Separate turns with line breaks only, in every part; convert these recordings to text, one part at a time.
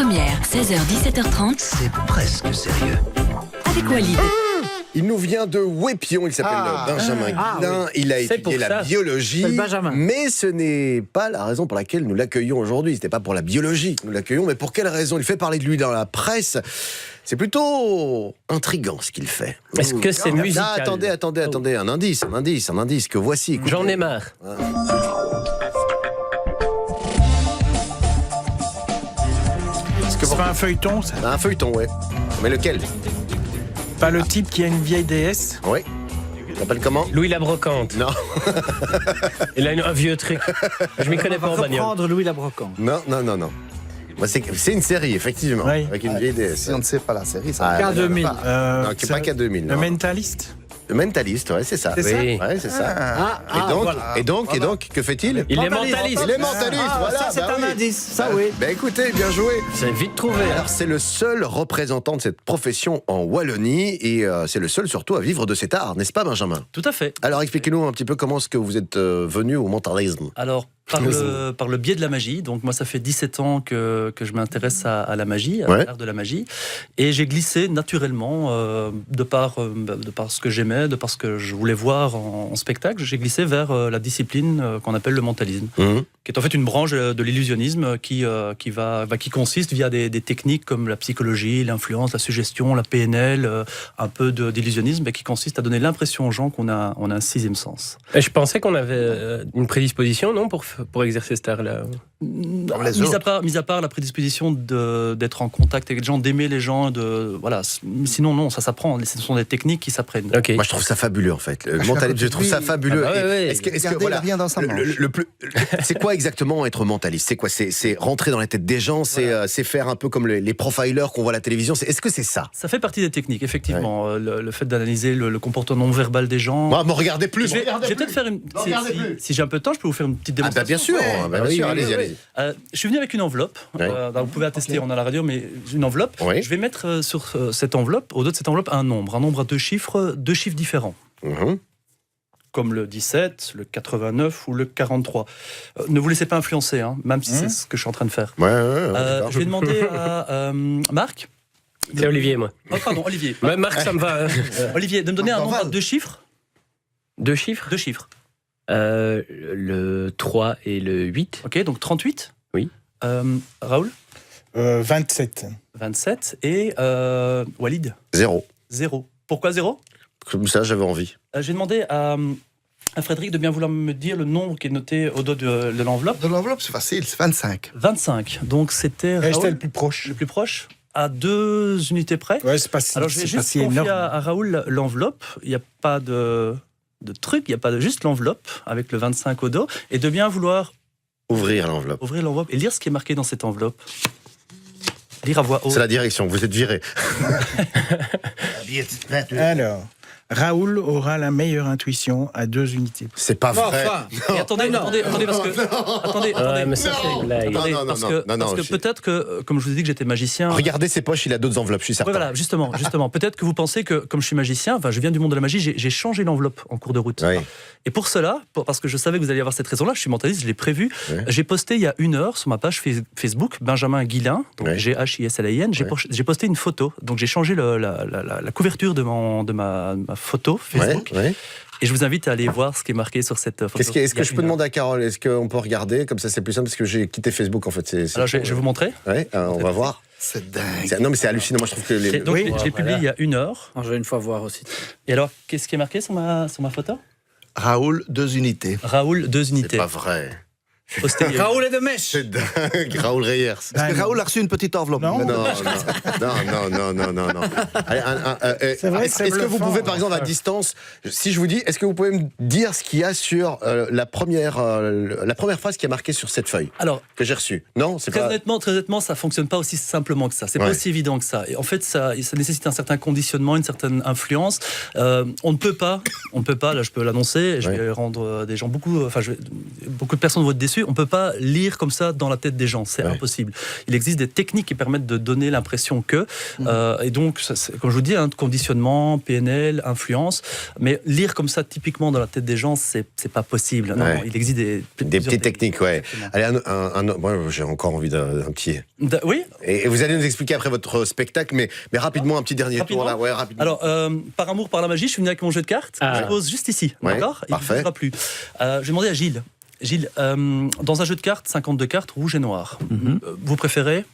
Première, 16h-17h30.
C'est presque sérieux.
Avec Walid.
Il nous vient de Wépion, il s'appelle Benjamin Guillain.
Oui.
Il a
C'est
étudié
pour
la
ça.
biologie,
C'est Benjamin.
mais ce n'est pas la raison pour laquelle nous l'accueillons aujourd'hui. C'était pas pour la biologie que nous l'accueillons, mais pour quelle raison? Il fait parler de lui dans la presse. C'est plutôt intriguant ce qu'il fait.
Est-ce que c'est musical?
Attendez, un indice que voici. Écoutez.
J'en ai marre.
C'est pas un feuilleton, ça?
Un feuilleton, ouais. Mais lequel?
Pas le type qui a une vieille déesse?
Oui. Il s'appelle comment?
Louis la Brocante.
Non.
Il a un vieux truc. Je m'y connais pas en bagnole.
Reprendre Louis la Brocante.
Non. Moi, c'est une série, effectivement,
Oui.
avec une vieille déesse.
Si on ne sait pas la série, ça
Ah,
K2000.
Non, qui n'est pas K2000.
Le
non.
Mentaliste?
Le mentaliste, ouais, c'est ça.
C'est ça
Oui.
Ouais, c'est ça.
Voilà.
Et donc, que fait-il?
Il est mentaliste.
Il est mentaliste, voilà.
Ça, c'est
bah
un
oui.
indice. Ça, oui.
Ben écoutez, bien joué.
C'est vite trouvé. hein.
Alors, c'est le seul représentant de cette profession en Wallonie et c'est le seul surtout à vivre de cet art, n'est-ce pas, Benjamin?
Tout à fait.
Alors, expliquez-nous un petit peu comment est-ce que vous êtes venu au mentalisme.
Alors, par le biais de la magie, donc moi ça fait 17 ans que je m'intéresse à la magie, à
Ouais.
l'art de la magie, et j'ai glissé naturellement, de par ce que j'aimais, de par ce que je voulais voir en spectacle, j'ai glissé vers la discipline qu'on appelle le mentalisme,
Mhm.
qui est en fait une branche de l'illusionnisme qui consiste via des techniques comme la psychologie, l'influence, la suggestion, la PNL, un peu d'illusionnisme, et qui consiste à donner l'impression aux gens qu'on a un sixième sens.
Et je pensais qu'on avait une prédisposition, non, pour exercer cet art-là.
les
Mis à part la prédisposition d'être en contact avec les gens, d'aimer les gens, sinon non, ça s'apprend. Ce sont des techniques qui s'apprennent.
Ok.
Moi, je trouve ça fabuleux, en fait. Le mentalisme, je trouve ça fabuleux.
Ah bah ouais,
Et
ouais.
est-ce que
Regardez,
voilà,
il a rien dans sa manche.
c'est quoi exactement être mentaliste? C'est quoi? C'est rentrer dans la tête des gens, c'est faire un peu comme les profilers qu'on voit à la télévision. Est-ce que c'est ça?
Ça fait partie des techniques, effectivement. Le fait d'analyser le comportement non verbal des gens.
Moi, me regardez plus.
Je vais peut-être faire une.
regardez plus.
Si j'ai un peu de temps, je peux vous faire une petite
Ah bah
démonstration.
bien sûr, bien sûr. Allez-y.
Je suis venu avec une enveloppe.
Ouais.
Vous pouvez attester, on a la radio, mais une enveloppe.
Oui.
Je vais mettre sur cette enveloppe, au dos de cette enveloppe, un nombre à deux chiffres différents.
Mhm.
Comme le 17, le 89 ou le 43. Ne vous laissez pas influencer, hein, même si c'est ce que je suis en train de faire.
Ouais, d'accord.
Je vais demander à Marc.
C'est Olivier, moi.
Oh, pardon, Olivier.
Ouais, Marc, ça me va. hein.
Olivier, de me donner un nombre à deux chiffres.
Deux chiffres.
Deux chiffres.
Le 3 et le 8.
Ok, donc 38.
Oui.
Raoul,
27.
27. Et Walid,
0.
0. Pourquoi 0?
Comme ça, j'avais envie.
J'ai demandé à Frédéric de bien vouloir me dire le nombre qui est noté au dos de l'enveloppe.
De l'enveloppe, c'est facile, c'est 25.
25. Donc c'était
Restez
Raoul,
le plus proche.
le plus proche, à 2 unités près.
Ouais, c'est pas si,
Alors je vais
c'est pas
juste
si
confier
énorme.
à Raoul l'enveloppe. Il n'y a pas de truc, il n'y a pas juste l'enveloppe avec le 25 au dos. Et de bien vouloir
Ouvrir l'enveloppe.
ouvrir l'enveloppe et lire ce qui est marqué dans cette enveloppe. Lire à voix haute.
C'est la direction, vous êtes viré.
Alors, Raoul aura la meilleure intuition à 2 unités.
C'est pas vrai.
Et attendez, parce que... Attendez,
Ouais, mais ça, c'est une blague.
attendez,
Non,
parce
non,
que,
non, non,
parce que
je-
peut-être que, comme je vous ai dit que j'étais magicien...
Regardez ses poches, il a d'autres enveloppes, je suis certain.
Oui, voilà, justement. Peut-être que vous pensez que, comme je suis magicien, enfin, je viens du monde de la magie, j'ai changé l'enveloppe en cours de route.
Oui.
Et pour cela, parce que je savais que vous alliez avoir cette raison-là, je suis mentaliste, je l'ai prévu,
Ouais.
j'ai posté il y a 1 heure sur ma page Facebook, Benjamin Guillain, donc
Ouais.
G-H-I-S-L-A-I-N, j'ai posté une photo. Donc j'ai changé la couverture de ma photo Facebook.
Ouais.
Et je vous invite à aller voir ce qui est marqué sur cette photo.
Est-ce
Il y
que
a
je
1
peux
heure.
demander à Carole, est-ce qu'on peut regarder? Comme ça, c'est plus simple, parce que j'ai quitté Facebook, en fait.
Alors je vais vous montrer.
Ouais, on va voir.
C'est dingue.
Non, mais c'est hallucinant. Moi, je trouve que les...
Donc,
Oui.
je l'ai publié il y a 1 heure.
Je vais une fois voir aussi.
Et alors, qu'est-ce qui est marqué sur ma photo?
Raoul, 2 unités.
Raoul, 2
C'est
unités.
pas vrai.
Posté il y a-
Raoul est de mèche.
C'est dingue. Raoul Reyers.
Est-ce que Raoul a reçu une petite enveloppe?
Non.
Non. Allez,
C'est vrai, c'est
est-ce que vous
bluffant.
pouvez, par exemple, à distance, si je vous dis, est-ce que vous pouvez me dire ce qu'il y a sur la première phrase qui est marquée sur cette feuille
Alors,
que j'ai reçue? Non, c'est
très
pas...
honnêtement, ça fonctionne pas aussi simplement que ça. C'est
Ouais.
pas aussi évident que ça. Et en fait, ça nécessite un certain conditionnement, une certaine influence. On ne peut pas. Là, je peux l'annoncer. Je
Ouais.
vais rendre des gens beaucoup de personnes vont être déçues. là-dessus, on peut pas lire comme ça dans la tête des gens, c'est impossible. Il existe des techniques qui permettent de donner l'impression que, et donc, comme je vous dis, conditionnement, PNL, influence, mais lire comme ça typiquement dans la tête des gens, c'est pas possible. Non, il existe des
petites techniques, ouais. Allez, moi, j'ai encore envie d'un petit.
Oui.
Et vous allez nous expliquer après votre spectacle, mais rapidement, un petit dernier tour là. Ouais, rapidement.
Alors, par amour, par la magie, je suis venu avec mon jeu de cartes. Je pose juste ici, d'accord ?
Parfait.
Il ne bougera plus. Je vais demander à Gilles. Gilles, dans un jeu de cartes, 52 cartes, rouge et noir. Vous préférez ?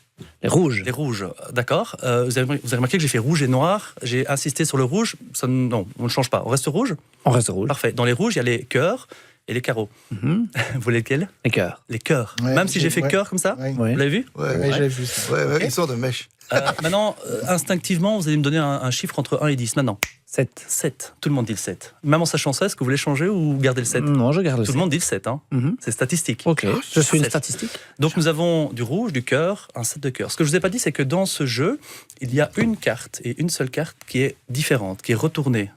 Les rouges.
Les rouges, d'accord. Vous avez remarqué que j'ai fait rouge et noir. J'ai insisté sur le rouge. Non, on ne change pas. On reste rouge ?
On reste rouge.
Parfait. Dans les rouges, il y a les cœurs et les carreaux. Vous voulez lesquels ?
Les cœurs.
Les cœurs.
Ouais,
Même si j'ai fait cœur comme ça ? Vous l'avez vu ?
Ouais, j'ai vu ça.
Ouais, ils sont de mèche.
Maintenant, instinctivement, vous allez me donner un chiffre entre 1 et 10. Maintenant.
7.
7. Tout le monde dit le 7. Même en sachant ça, est-ce que vous voulez changer ou garder le 7 ?
Non, je garde le
Tout
7.
le monde dit le 7. Hein. C'est statistique.
Ok, je suis une
7.
statistique.
Donc nous avons du rouge, du cœur, un 7 de cœur. Ce que je vous ai pas dit, c'est que dans ce jeu, il y a une carte, et une seule carte, qui est différente, qui est retournée.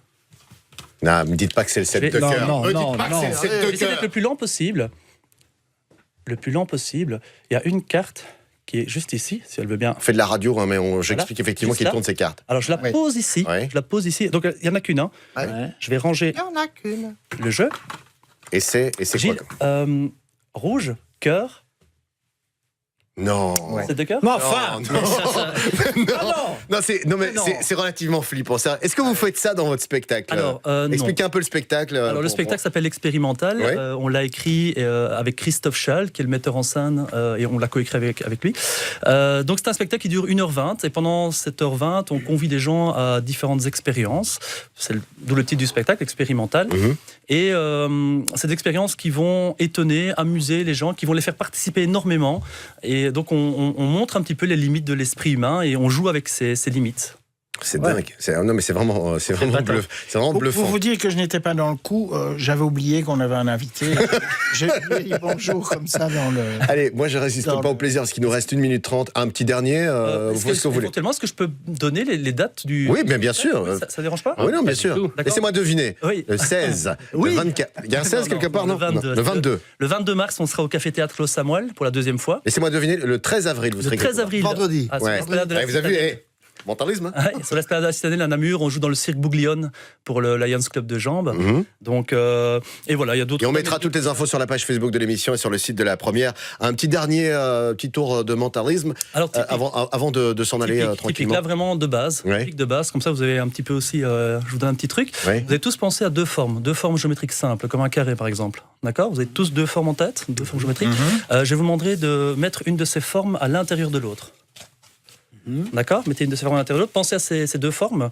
Non, me dites pas que c'est le 7 de
Non,
cœur.
non,
Me
non,
dites pas que
non.
c'est le 7 de
Essayez
cœur.
d'être le plus lent possible. Le plus lent possible. Il y a une carte qui est juste ici, si elle veut bien.
On fait de la radio, hein, mais j'explique effectivement
Juste
qu'il
là.
tourne ses cartes.
Alors je la pose ici.
Ouais.
Je la pose ici. Donc il y en a qu'une. Hein.
Ouais.
Je vais ranger
Il y en a qu'une.
le jeu.
Et c'est quoi
Gilles, rouge, cœur,
Non.
7 de cœur.
Mais enfin
Non, c'est relativement flippant. Ça. Est-ce que vous faites ça dans votre spectacle ?
Alors, non.
Expliquez un peu le spectacle.
Alors le spectacle s'appelle Expérimental.
Ouais.
On l'a écrit avec Christophe Schall, qui est le metteur en scène, et on l'a coécrit avec lui. Donc c'est un spectacle qui dure 1h20, et pendant cette heure 20, on convie des gens à différentes expériences. D'où le titre du spectacle, Expérimental. Et c'est des expériences qui vont étonner, amuser les gens, qui vont les faire participer énormément. Et donc on montre un petit peu les limites de l'esprit humain, et on joue avec ces limites.
C'est dingue. Non, mais c'est vraiment bluff. C'est vraiment
Pour
bluffant.
vous dire que je n'étais pas dans le coup, j'avais oublié qu'on avait un invité. J'ai dit bonjour comme ça dans le...
Allez, moi je résiste pas au plaisir parce qu'il nous reste 1 minute 30. Un petit dernier, vous faites ce que vous voulez.
Éventuellement, est-ce que je peux donner les dates du...
Oui, bien sûr.
Ça dérange pas ?
Oui, non, bien
du
sûr.
tout.
Laissez-moi deviner.
Oui.
Le 16,
Oui.
le 24. Il y a un 16 quelque part,
le
non
22.
Le 22.
Le 22 mars, on sera au Café Théâtre Los Samuel pour la 2e fois.
Laissez-moi deviner, le 13 avril, vous
Le
serez
13
quelque
avril.
Vendredi.
Sur
Ouais.
l'esplanade de la
Vous avez vu,
Citadelle.
mentalisme. Hein.
Ouais, sur l'esplanade de la Citadelle à Namur, on joue dans le Cirque Bouglione pour le Lions Club de Jambes. Donc, et voilà, il y a d'autres.
Et on mettra toutes les infos sur la page Facebook de l'émission et sur le site de la première. Un petit dernier petit tour de mentalisme
Alors, typique,
avant de s'en aller
typique,
tranquillement.
là, vraiment de base.
Ouais.
Typique de base, comme ça, vous avez un petit peu aussi. Je vous donne un petit truc.
Ouais.
Vous avez tous pensé à deux formes géométriques simples, comme un carré par exemple. D'accord ? Vous avez tous deux formes en tête, deux formes géométriques. Je vais vous demander de mettre une de ces formes à l'intérieur de l'autre. D'accord ? Mettez une de ces formes à l'intérieur de l'autre. Pensez à ces deux formes.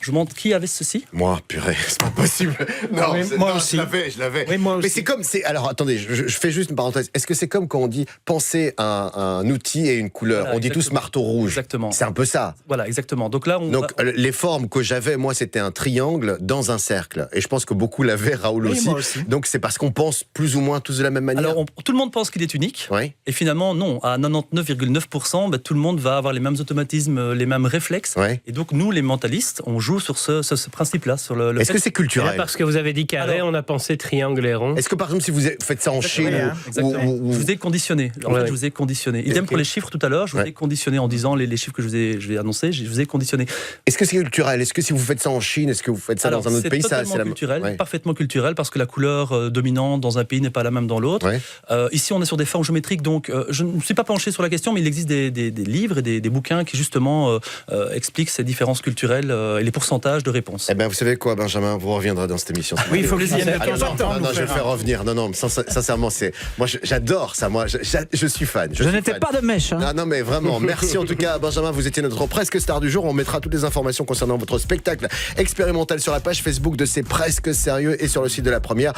Je vous montre qui avait ceci.
Moi, purée, c'est pas possible. Non,
Oui, moi aussi.
Je l'avais.
Oui, moi
Mais
aussi.
c'est comme, alors attendez, je fais juste une parenthèse. Est-ce que c'est comme quand on dit penser à un outil et une couleur ?
Voilà,
On dit tous
exactement.
marteau rouge.
Exactement.
C'est un peu ça.
Voilà, exactement. Donc là,
Donc les formes que j'avais, moi, c'était un triangle dans un cercle. Et je pense que beaucoup l'avaient, Raoul
Oui,
aussi.
moi aussi.
Donc c'est parce qu'on pense plus ou moins tous de la même manière.
Alors, tout le monde pense qu'il est unique.
Oui.
Et finalement, non. À 99,9%, tout le monde va avoir les mêmes automatismes, les mêmes réflexes.
Ouais.
Et donc, nous, les mentalistes, on joue sur ce principe-là. Sur le
Est-ce
fait-
que c'est
Et là,
culturel ?
parce que vous avez dit carré,
Alors-
on a pensé triangle et rond.
Est-ce que par exemple, si vous faites ça en Chine
Exactement.
ou-
Je vous ai conditionné. En
Ouais.
fait, je vous ai conditionné. Idem pour les chiffres tout à l'heure, je vous
Ouais.
ai conditionné en disant les chiffres que je vais annoncer, je vous ai conditionné.
est-ce que c'est culturel ? Est-ce que si vous faites ça en Chine, est-ce que vous faites ça
Alors,
dans un autre
c'est
pays
totalement
c'est
culturel,
Ouais.
parfaitement culturel, parce que la couleur dominante dans un pays n'est pas la même dans l'autre.
Ouais.
Ici, on est sur des formes géométriques, donc je ne me suis pas penché sur la question, mais il existe des livres et des bouquins qui justement expliquent ces différences culturelles et les pourcentages de réponses.
Eh bien, vous savez quoi, Benjamin ? Vous reviendrez dans cette émission.
Oui, il faut que
Plaisir.
de
Ah, non,
temps en temps
non,
nous
je vais le
faire
faire revenir. Non, sincèrement, moi, j'adore ça. Moi, je suis fan.
Je n'étais pas de mèche. Hein.
Ah non, mais vraiment, merci en tout cas, Benjamin. Vous étiez notre presque star du jour. On mettra toutes les informations concernant votre spectacle expérimental sur la page Facebook de C'est Presque Sérieux et sur le site de la première.